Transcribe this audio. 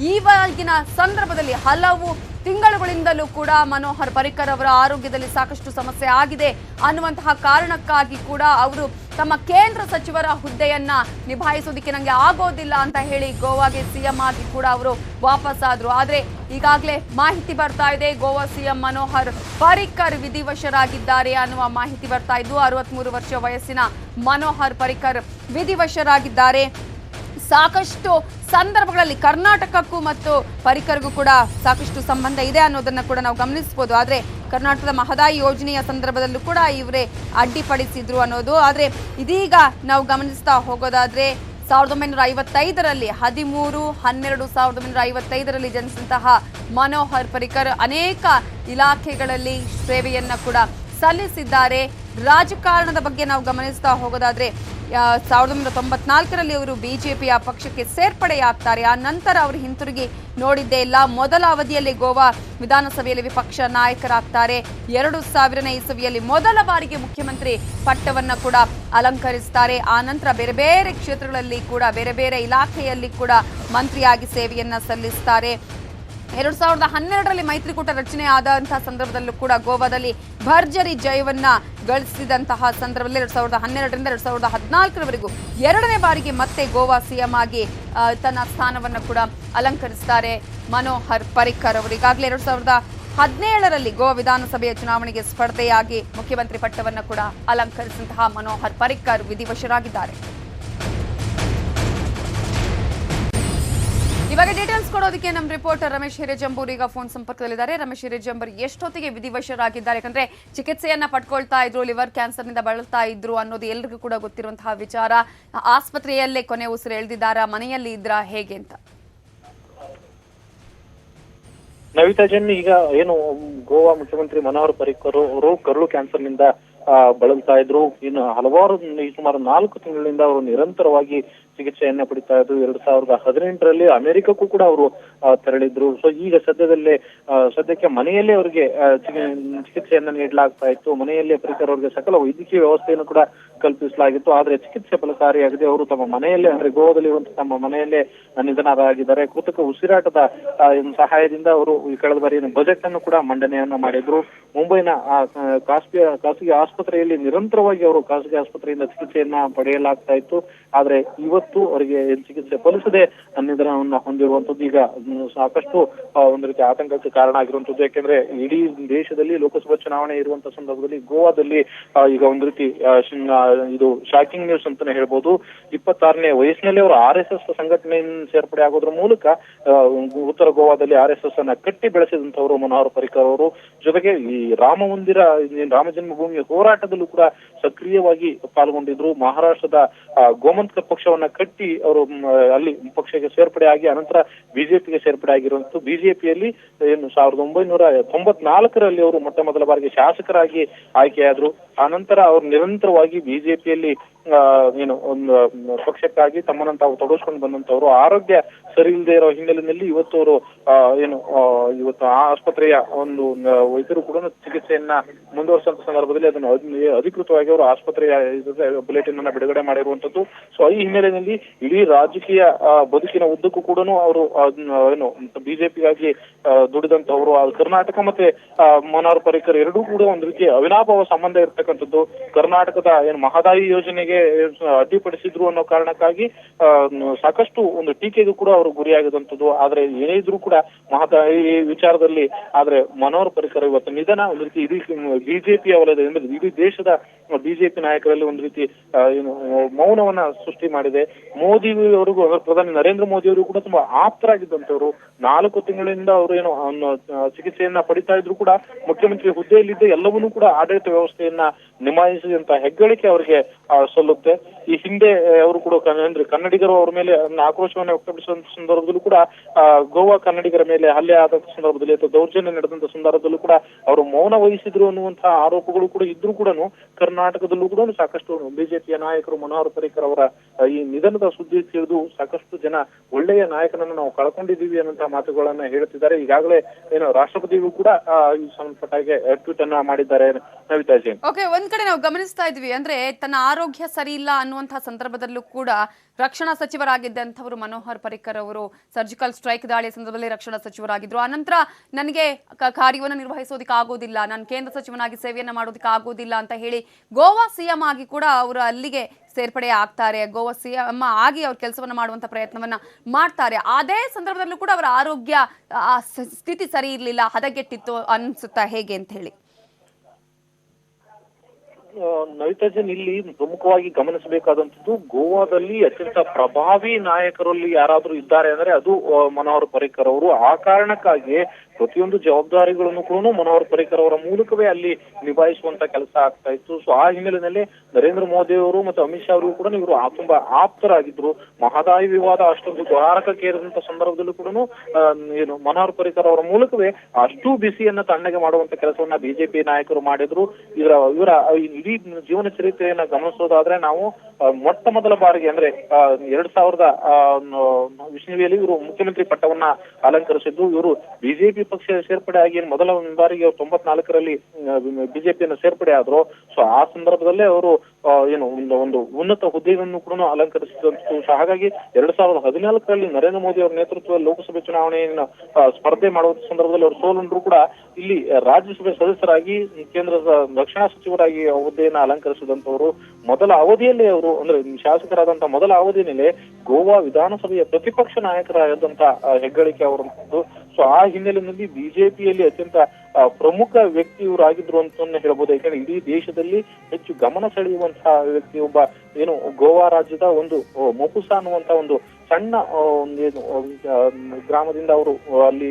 ಈವಾಗಿನ ಸಂದರ್ಭದಲ್ಲಿ ಹಲವು ತಿಂಗಳುಗಳಿಂದಲೂ ಕೂಡ ಮನೋಹರ್ ಪರಿಕ್ಕರ್ ಅವರ ಆರೋಗ್ಯದಲ್ಲಿ ಸಾಕಷ್ಟು ಸಮಸ್ಯೆ ಆಗಿದೆ ಅನ್ನುವಂತಹ ಕಾರಣಕ್ಕಾಗಿ ಕೂಡ ಅವರು ತಮ್ಮ ಕೇಂದ್ರ ಸಚಿವರ ಹುದ್ದೆಯನ್ನ ನಿಭಾಯಿಸೋದಕ್ಕೆ ನನಗೆ ಆಗೋದಿಲ್ಲ ಅಂತ ಹೇಳಿ ಗೋವಾಗೆ ಸಿಎಂ ಆಗಿ ಕೂಡ ಅವರು ವಾಪಸ್ ಆದ್ರು. ಆದ್ರೆ ಈಗಾಗಲೇ ಮಾಹಿತಿ ಬರ್ತಾ ಇದೆ, ಗೋವಾ ಸಿಎಂ ಮನೋಹರ್ ಪರಿಕ್ಕರ್ ವಿಧಿವಶರಾಗಿದ್ದಾರೆ ಅನ್ನುವ ಮಾಹಿತಿ ಬರ್ತಾ ಇದ್ದು, 63 ವರ್ಷ ವಯಸ್ಸಿನ ಮನೋಹರ್ ಪರಿಕ್ಕರ್ ವಿಧಿವಶರಾಗಿದ್ದಾರೆ. ಸಾಕಷ್ಟು ಸಂದರ್ಭಗಳಲ್ಲಿ ಕರ್ನಾಟಕಕ್ಕೂ ಮತ್ತು ಪರಿಕ್ಕರ್ಗೂ ಕೂಡ ಸಾಕಷ್ಟು ಸಂಬಂಧ ಇದೆ ಅನ್ನೋದನ್ನ ಕೂಡ ನಾವು ಗಮನಿಸಬಹುದು. ಆದ್ರೆ ಕರ್ನಾಟಕದ ಮಹದಾಯಿ ಯೋಜನೆಯ ಸಂದರ್ಭದಲ್ಲೂ ಕೂಡ ಇವರೇ ಅಡ್ಡಿಪಡಿಸಿದ್ರು ಅನ್ನೋದು. ಆದ್ರೆ ಇದೀಗ ನಾವು ಗಮನಿಸ್ತಾ ಹೋಗೋದಾದ್ರೆ 1955ರಲ್ಲಿ 13/12/1955ರಲ್ಲಿ ಜನಿಸಿದಂತಹ ಮನೋಹರ್ ಪರಿಕ್ಕರ್ ಅನೇಕ ಇಲಾಖೆಗಳಲ್ಲಿ ಸೇವೆಯನ್ನ ಕೂಡ ಸಲ್ಲಿಸಿದ್ದಾರೆ. ರಾಜಕಾರಣದ ಬಗ್ಗೆ ನಾವು ಗಮನಿಸ್ತಾ ಹೋಗೋದಾದ್ರೆ 1994ರಲ್ಲಿ ಅವರು ಬಿಜೆಪಿಯ ಪಕ್ಷಕ್ಕೆ ಸೇರ್ಪಡೆಯಾಗ್ತಾರೆ. ಆ ನಂತರ ಅವರು ಹಿಂತಿರುಗಿ ನೋಡಿದ್ದೇ ಇಲ್ಲ. ಮೊದಲ ಅವಧಿಯಲ್ಲಿ ಗೋವಾ ವಿಧಾನಸಭೆಯಲ್ಲಿ ವಿಪಕ್ಷ ನಾಯಕರಾಗ್ತಾರೆ. 2000ನೇ ಇಸವಿಯಲ್ಲಿ ಮೊದಲ ಬಾರಿಗೆ ಮುಖ್ಯಮಂತ್ರಿ ಪಟ್ಟವನ್ನ ಕೂಡ ಅಲಂಕರಿಸ್ತಾರೆ. ಆ ನಂತರ ಬೇರೆ ಬೇರೆ ಕ್ಷೇತ್ರಗಳಲ್ಲಿ ಕೂಡ ಬೇರೆ ಬೇರೆ ಇಲಾಖೆಯಲ್ಲಿ ಕೂಡ ಮಂತ್ರಿಯಾಗಿ ಸೇವೆಯನ್ನ ಸಲ್ಲಿಸ್ತಾರೆ. 2012ರಲ್ಲಿ ಮೈತ್ರಿಕೂಟ ರಚನೆ ಆದಂತಹ ಸಂದರ್ಭದಲ್ಲೂ ಕೂಡ ಗೋವಾದಲ್ಲಿ ಭರ್ಜರಿ ಜಯವನ್ನ ಗಳಿಸಿದಂತಹ ಸಂದರ್ಭದಲ್ಲಿ 2012ರಿಂದ 2014ರವರೆಗೂ 2ನೇ ಬಾರಿಗೆ ಮತ್ತೆ ಗೋವಾ ಸಿಎಂ ಆಗಿ ತನ್ನ ಸ್ಥಾನವನ್ನು ಕೂಡ ಅಲಂಕರಿಸ್ತಾರೆ ಮನೋಹರ್ ಪರಿಕ್ಕರ್ ಅವರು. ಈಗಾಗಲೇ 2017ರಲ್ಲಿ ಗೋವಾ ವಿಧಾನಸಭೆಯ ಚುನಾವಣೆಗೆ ಸ್ಪರ್ಧೆಯಾಗಿ ಮುಖ್ಯಮಂತ್ರಿ ಪಟ್ಟವನ್ನು ಕೂಡ ಅಲಂಕರಿಸಿದಂತಹ ಮನೋಹರ್ ಪರಿಕ್ಕರ್ ವಿಧಿವಶರಾಗಿದ್ದಾರೆ. ಇವಾಗ ಡೀಟೇಲ್ಸ್ ಕೊಡೋದಕ್ಕೆ ನಮ್ಮ ರಿಪೋರ್ಟರ್ ರಮೇಶ್ ಹಿರೇಜಂಬೂರ್ ಈಗ ಫೋನ್ ಸಂಪರ್ಕದಲ್ಲಿದ್ದಾರೆ. ರಮೇಶ್ ಹಿರೇಜಂಬೂರ್, ಎಷ್ಟೊತ್ತಿಗೆ ವಿಧಿವಶರಾಗಿದ್ದಾರೆ? ಯಾಕಂದ್ರೆ ಚಿಕಿತ್ಸೆಯನ್ನ ಪಡ್ಕೊಳ್ತಾ ಇದ್ರು, ಲಿವರ್ ಕ್ಯಾನ್ಸರ್ ನಿಂದ ಬಳಲ್ತಾ ಇದ್ರು ಅನ್ನೋದು ಎಲ್ರಿಗೂ ಕೂಡ ಗೊತ್ತಿರುವಂತಹ ವಿಚಾರ. ಆಸ್ಪತ್ರೆಯಲ್ಲೇ ಕೊನೆ ಉಸಿರು ಎಳೆದಿದ್ದಾರಾ, ಮನೆಯಲ್ಲಿ ಇದ್ರಾ, ಹೇಗೆ ಅಂತ? ನವಿತಾ ಜನ್, ಈಗ ಏನು ಗೋವಾ ಮುಖ್ಯಮಂತ್ರಿ ಮನೋಹರ್ ಪರಿಕ್ಕರ್ ಅವರು ಕರುಳು ಕ್ಯಾನ್ಸರ್ ನಿಂದ ಬಳಲ್ತಾ ಇದ್ರು. ಇನ್ನು ಹಲವಾರು ಸುಮಾರು 4 ತಿಂಗಳಿಂದ ಅವರು ನಿರಂತರವಾಗಿ ಚಿಕಿತ್ಸೆಯನ್ನ ಪಡಿತಾ ಇದ್ರು. 2018ರಲ್ಲಿ ಅಮೆರಿಕಕ್ಕೂ ಕೂಡ ಅವರು ತೆರಳಿದ್ರು. ಸೊ ಈಗ ಸದ್ಯಕ್ಕೆ ಮನೆಯಲ್ಲೇ ಅವರಿಗೆ ಚಿಕಿತ್ಸೆಯನ್ನ ನೀಡಲಾಗ್ತಾ ಇತ್ತು. ಮನೆಯಲ್ಲೇ ಪರಿಕ್ಕರ್ ಅವರಿಗೆ ಸಕಲ ವೈದ್ಯಕೀಯ ವ್ಯವಸ್ಥೆಯನ್ನು ಕೂಡ ಕಲ್ಪಿಸಲಾಗಿತ್ತು. ಆದ್ರೆ ಚಿಕಿತ್ಸೆ ಫಲಕಾರಿಯಾಗಿದೆ. ಅವರು ತಮ್ಮ ಮನೆಯಲ್ಲೇ ಅಂದ್ರೆ ಗೋವಾದಲ್ಲಿ ತಮ್ಮ ಮನೆಯಲ್ಲೇ ನಿಧನರಾಗಿದ್ದಾರೆ. ಕೃತಕ ಉಸಿರಾಟದ ಸಹಾಯದಿಂದ ಅವರು ಕಳೆದ ಬಾರಿ ಬಜೆಟ್ ಅನ್ನು ಕೂಡ ಮಂಡನೆಯನ್ನ ಮಾಡಿದ್ರು. ಮುಂಬೈನ ಖಾಸಗಿ ಆಸ್ಪತ್ರೆಯಲ್ಲಿ ನಿರಂತರವಾಗಿ ಅವರು ಖಾಸಗಿ ಆಸ್ಪತ್ರೆಯಿಂದ ಚಿಕಿತ್ಸೆಯನ್ನ ಪಡೆಯಲಾಗ್ತಾ ಇತ್ತು. ಆದ್ರೆ ಇವತ್ತು ಅವರಿಗೆ ಚಿಕಿತ್ಸೆ ಫಲಿಸದೆ ನಿಧನವನ್ನು ಹೊಂದಿರುವಂತದ್ದು ಈಗ ಸಾಕಷ್ಟು ಒಂದು ರೀತಿ ಆತಂಕಕ್ಕೆ ಕಾರಣ ಆಗಿರುವಂತದ್ದು. ಯಾಕೆಂದ್ರೆ ಇಡೀ ದೇಶದಲ್ಲಿ ಲೋಕಸಭಾ ಚುನಾವಣೆ ಇರುವಂತಹ ಸಂದರ್ಭದಲ್ಲಿ ಗೋವಾದಲ್ಲಿ ಈಗ ಒಂದು ರೀತಿ ಇದು ಶಾಕಿಂಗ್ ನ್ಯೂಸ್ ಅಂತಾನೆ ಹೇಳ್ಬೋದು. 26ನೇ ವಯಸ್ಸಿನಲ್ಲಿ ಅವರು RSS ಸಂಘಟನೆಯನ್ನು ಸೇರ್ಪಡೆ ಆಗೋದ್ರ ಮೂಲಕ ಉತ್ತರ ಗೋವಾದಲ್ಲಿ RSS ಅನ್ನ ಕಟ್ಟಿ ಬೆಳೆಸಿದಂತವರು ಮನೋಹರ್ ಪರಿಕ್ಕರ್ ಅವರು. ಜೊತೆಗೆ ಈ ರಾಮ ಜನ್ಮಭೂಮಿ ಹೋರಾಟದಲ್ಲೂ ಕೂಡ ಸಕ್ರಿಯವಾಗಿ ಪಾಲ್ಗೊಂಡಿದ್ರು. ಮಹಾರಾಷ್ಟ್ರದ ಗೋಮಂತಕ ಪಕ್ಷವನ್ನ ಕಟ್ಟಿ ಅವರು ಅಲ್ಲಿ ಪಕ್ಷಕ್ಕೆ ಸೇರ್ಪಡೆ ಆಗಿ ಅನಂತರ ಬಿಜೆಪಿಗೆ ಸೇರ್ಪಡೆ ಆಗಿರುವಂತದ್ದು. ಬಿಜೆಪಿಯಲ್ಲಿ ಏನು 1994ರಲ್ಲಿ ಅವರು ಮೊಟ್ಟ ಮೊದಲ ಬಾರಿಗೆ ಶಾಸಕರಾಗಿ ಆಯ್ಕೆಯಾದ್ರು. ಆನಂತರ ಅವರು ನಿರಂತರವಾಗಿ ಬಿಜೆಪಿಯಲ್ಲಿ ಏನು ಒಂದು ಪಕ್ಷಕ್ಕಾಗಿ ತಮ್ಮನ್ನು ತಾವು ತೊಡಗಿಸ್ಕೊಂಡು ಬಂದಂತವರು. ಆರೋಗ್ಯ ಸರಿ ಇಲ್ಲದೆ ಇರೋ ಹಿನ್ನೆಲೆಯಲ್ಲಿ ಇವತ್ತು ಅವರು ಇವತ್ತು ಆ ಆಸ್ಪತ್ರೆಯ ಒಂದು ವೈದ್ಯರು ಕೂಡ ಚಿಕಿತ್ಸೆಯನ್ನ ಮುಂದುವರಿಸುವಂತ ಸಂದರ್ಭದಲ್ಲಿ ಅದನ್ನು ಅಧಿಕೃತವಾಗಿ ಅವರು ಆಸ್ಪತ್ರೆಯ ಬುಲೆಟಿನ್ ಅನ್ನ ಬಿಡುಗಡೆ ಮಾಡಿರುವಂತದ್ದು. ಸೊ ಈ ಹಿನ್ನೆಲೆಯಲ್ಲಿ ಇಡೀ ರಾಜಕೀಯ ಬದುಕಿನ ಉದ್ದಕ್ಕೂ ಕೂಡ ಅವರು ಏನು ಬಿಜೆಪಿಗಾಗಿ ದುಡಿದಂತವರು. ಕರ್ನಾಟಕ ಮತ್ತೆ ಮನೋಹರ್ ಪರಿಕ್ಕರ್ ಎರಡೂ ಕೂಡ ಒಂದು ರೀತಿ ಅವಿನಾಭಾವ ಸಂಬಂಧ ಇರ್ತಕ್ಕಂಥದ್ದು. ಕರ್ನಾಟಕದ ಏನು ಮಹದಾಯಿ ಯೋಜನೆಗೆ ಅಡ್ಡಿಪಡಿಸಿದ್ರು ಅನ್ನೋ ಕಾರಣಕ್ಕಾಗಿ ಸಾಕಷ್ಟು ಒಂದು ಟೀಕೆಗೂ ಕೂಡ ಅವರು ಗುರಿಯಾಗಿದಂಥದ್ದು. ಆದ್ರೆ ಏನೇ ಇದ್ರೂ ಕೂಡ ಮಹದಾಯಿ ವಿಚಾರದಲ್ಲಿ ಆದ್ರೆ ಮನೋಹರ್ ಪರಿಕ್ಕರ್ ಇವತ್ತು ನಿಧನ ಒಂದು ರೀತಿ ಇಡೀ ಬಿಜೆಪಿಯ ವಲಯದ ಇಡೀ ದೇಶದ ಬಿಜೆಪಿ ನಾಯಕರಲ್ಲಿ ಒಂದು ರೀತಿ ಏನು ಮೌನವನ್ನ ಸೃಷ್ಟಿ ಮಾಡಿದೆ. ಮೋದಿ ಅವರಿಗೂ ಪ್ರಧಾನಿ ನರೇಂದ್ರ ಮೋದಿ ಅವರು ಕೂಡ ತುಂಬಾ ಆಪ್ತರಾಗಿದ್ದಂತವರು. 4 ತಿಂಗಳಿಂದ ಅವರು ಏನು ಚಿಕಿತ್ಸೆಯನ್ನ ಪಡಿತಾ ಇದ್ರು ಕೂಡ ಮುಖ್ಯಮಂತ್ರಿ ಹುದ್ದೆಯಲ್ಲಿದ್ದ ಎಲ್ಲವನ್ನೂ ಕೂಡ ಆಡಳಿತ ವ್ಯವಸ್ಥೆಯನ್ನ ನಿಭಾಯಿಸಿದಂತ ಹೆಗ್ಗಳಿಕೆ ಅವರಿಗೆ ಸಲ್ಲುತ್ತೆ. ಈ ಹಿಂದೆ ಅವರು ಕೂಡ ಅಂದ್ರೆ ಕನ್ನಡಿಗರು ಅವರ ಮೇಲೆ ಆಕ್ರೋಶವನ್ನು ವ್ಯಕ್ತಪಡಿಸುವಂತ ಸಂದರ್ಭದಲ್ಲೂ ಕೂಡ ಗೋವಾ ಕನ್ನಡಿಗರ ಮೇಲೆ ಹಲ್ಲೆ ಆದ ಸಂದರ್ಭದಲ್ಲಿ ಅಥವಾ ದೌರ್ಜನ್ಯ ನಡೆದಂತ ಸಂದರ್ಭದಲ್ಲೂ ಕೂಡ ಅವರು ಮೌನ ವಹಿಸಿದ್ರು ಅನ್ನುವಂತಹ ಆರೋಪಗಳು ಕೂಡ ಇದ್ರೂ ಕೂಡ ಕರ್ನಾಟಕದಲ್ಲೂ ಕೂಡ ಸಾಕಷ್ಟು ಬಿಜೆಪಿಯ ನಾಯಕರು ಮನೋಹರ್ ಪರಿಕ್ಕರ್ ಅವರ ಈ ನಿಧನದ ಸುದ್ದಿ ತಿಳಿದು ಸಾಕಷ್ಟು ಜನ ಒಳ್ಳೆಯ ನಾಯಕನನ್ನು ನಾವು ಕಳ್ಕೊಂಡಿದ್ದೀವಿ ಅನ್ನುವಂತಹ ಮಾತುಗಳನ್ನ ಹೇಳುತ್ತಿದ್ದಾರೆ. ಈಗಾಗಲೇ ಏನು ರಾಷ್ಟ್ರಪತಿಗಳು ಕೂಡ ಈ ಸಂಬಂಧಪಟ್ಟ ಹಾಗೆ ಟ್ವೀಟ್ ಅನ್ನ ಮಾಡಿದ್ದಾರೆ. ನವಿತಾ ಜೈನ್, ಒಂದ್ ಕಡೆ ನಾವು ಗಮನಿಸ್ತಾ ಇದ್ವಿ ಅಂದ್ರೆ ತನ್ನ ಆರೋಗ್ಯ ಸರಿ ಇಲ್ಲ ಅನ್ನುವಂತಹ ಸಂದರ್ಭದಲ್ಲೂ ಕೂಡ ರಕ್ಷಣಾ ಸಚಿವರಾಗಿದ್ದಂಥವರು ಮನೋಹರ್ ಪರಿಕ್ಕರ್ ಅವರು ಸರ್ಜಿಕಲ್ ಸ್ಟ್ರೈಕ್ ದಾಳಿಯ ಸಂದರ್ಭದಲ್ಲಿ ರಕ್ಷಣಾ ಸಚಿವರಾಗಿದ್ರು. ಆನಂತರ ನನಗೆ ಕಾರ್ಯವನ್ನು ನಿರ್ವಹಿಸೋದಕ್ಕೆ ಆಗೋದಿಲ್ಲ, ನಾನು ಕೇಂದ್ರ ಸಚಿವನಾಗಿ ಸೇವೆಯನ್ನ ಮಾಡೋದಕ್ಕೆ ಆಗೋದಿಲ್ಲ ಅಂತ ಹೇಳಿ ಗೋವಾ ಸಿಎಂ ಆಗಿ ಕೂಡ ಅವರು ಅಲ್ಲಿಗೆ ಸೇರ್ಪಡೆ ಆಗ್ತಾರೆ. ಗೋವಾ ಸಿಎಂ ಆಗಿ ಅವ್ರ ಕೆಲಸವನ್ನ ಮಾಡುವಂತ ಪ್ರಯತ್ನವನ್ನ ಮಾಡ್ತಾರೆ. ಅದೇ ಸಂದರ್ಭದಲ್ಲೂ ಕೂಡ ಅವರ ಆರೋಗ್ಯ ಸ್ಥಿತಿ ಸರಿ ಇರಲಿಲ್ಲ, ಹದಗೆಟ್ಟಿತ್ತು ಅನ್ಸುತ್ತಾ ಹೇಗೆ ಅಂತ ಹೇಳಿ? ನವಿತಾ ಜೈನ್, ಇಲ್ಲಿ ಪ್ರಮುಖವಾಗಿ ಗಮನಿಸಬೇಕಾದಂತದ್ದು ಗೋವಾದಲ್ಲಿ ಅತ್ಯಂತ ಪ್ರಭಾವಿ ನಾಯಕರಲ್ಲಿ ಯಾರಾದ್ರೂ ಇದ್ದಾರೆ ಅಂದ್ರೆ ಅದು ಮನೋಹರ್ ಪರಿಕ್ಕರ್ ಅವರು. ಆ ಕಾರಣಕ್ಕಾಗಿ ಪ್ರತಿಯೊಂದು ಜವಾಬ್ದಾರಿಗಳನ್ನು ಕೂಡ ಮನೋಹರ್ ಪರಿಕ್ಕರ್ ಅವರ ಮೂಲಕವೇ ಅಲ್ಲಿ ನಿಭಾಯಿಸುವಂತ ಕೆಲಸ ಆಗ್ತಾ ಇತ್ತು. ಸೊ ಆ ಹಿನ್ನೆಲೆಯಲ್ಲಿ ನರೇಂದ್ರ ಮೋದಿ ಅವರು ಮತ್ತು ಅಮಿತ್ ಶಾ ಅವರು ಕೂಡ ಇವರು ತುಂಬಾ ಆಪ್ತರಾಗಿದ್ರು. ಮಹದಾಯಿ ವಿವಾದ ಅಷ್ಟೊಂದು ದ್ವಾರಕಕ್ಕೇರಿದಂತ ಸಂದರ್ಭದಲ್ಲೂ ಕೂಡ ಏನು ಮನೋಹರ್ ಪರಿಕ್ಕರ್ ಅವರ ಮೂಲಕವೇ ಅಷ್ಟು ಬಿಸಿಯನ್ನ ತಣ್ಣಗೆ ಮಾಡುವಂತ ಕೆಲಸವನ್ನ ಬಿಜೆಪಿ ನಾಯಕರು ಮಾಡಿದ್ರು. ಇವರ ಇಡೀ ಜೀವನ ಚರಿತ್ರೆಯನ್ನ ಗಮನಿಸೋದಾದ್ರೆ ನಾವು ಮೊಟ್ಟ ಮೊದಲ ಬಾರಿಗೆ ಅಂದ್ರೆ 2000 ಇಸ್ವಿಯಲ್ಲಿ ಇವರು ಮುಖ್ಯಮಂತ್ರಿ ಪಟ್ಟವನ್ನ ಅಲಂಕರಿಸಿದ್ದು. ಇವರು ಬಿಜೆಪಿ ಪಕ್ಷ ಸೇರ್ಪಡೆ ಆಗಿ ಮೊದಲ ಬಾರಿಗೆ 94ರಲ್ಲಿ ಬಿಜೆಪಿಯನ್ನು ಸೇರ್ಪಡೆ ಆದ್ರು. ಸೊ ಆ ಸಂದರ್ಭದಲ್ಲೇ ಅವರು ಏನು ಒಂದು ಉನ್ನತ ಹುದ್ದೆಯನ್ನು ಕೂಡ ಅಲಂಕರಿಸಿದಂತು. ಸೊ ಹಾಗಾಗಿ 2014ರಲ್ಲಿ ನರೇಂದ್ರ ಮೋದಿ ಅವರ ನೇತೃತ್ವದಲ್ಲಿ ಲೋಕಸಭೆ ಚುನಾವಣೆಯನ್ನು ಸ್ಪರ್ಧೆ ಮಾಡುವ ಸಂದರ್ಭದಲ್ಲಿ ಅವರು ಸೋಲುಂಡ್ರು ಕೂಡ ಇಲ್ಲಿ ರಾಜ್ಯಸಭೆ ಸದಸ್ಯರಾಗಿ ಕೇಂದ್ರದ ರಕ್ಷಣಾ ಸಚಿವರಾಗಿ ಹುದ್ದೆಯನ್ನ ಅಲಂಕರಿಸಿದಂತವರು. ಮೊದಲ ಅವಧಿಯಲ್ಲಿ ಅವರು ಅಂದ್ರೆ ಶಾಸಕರಾದಂತಹ ಮೊದಲ ಅವಧಿಯಲ್ಲಿ ಗೋವಾ ವಿಧಾನಸಭೆಯ ಪ್ರತಿಪಕ್ಷ ನಾಯಕರಾದಂತ ಹೆಗ್ಗಳಿಕೆ ಅವರಂತದ್ದು. ಸೊ ಆ ಹಿನ್ನೆಲೆಯಲ್ಲಿ ಬಿಜೆಪಿಯಲ್ಲಿ ಅತ್ಯಂತ ಪ್ರಮುಖ ವ್ಯಕ್ತಿ ಇವರು ಆಗಿದ್ರು ಅಂತ ಹೇಳ್ಬೋದು. ಯಾಕಂದ್ರೆ ಇಡೀ ದೇಶದಲ್ಲಿ ಹೆಚ್ಚು ಗಮನ ಸೆಳೆಯುವಂತಹ ವ್ಯಕ್ತಿ ಒಬ್ಬ ಏನು ಗೋವಾ ರಾಜ್ಯದ ಒಂದು ಮೊಪುಸಾ ಅನ್ನುವಂತ ಒಂದು ಸಣ್ಣ ಏನು ಗ್ರಾಮದಿಂದ ಅವರು ಅಲ್ಲಿ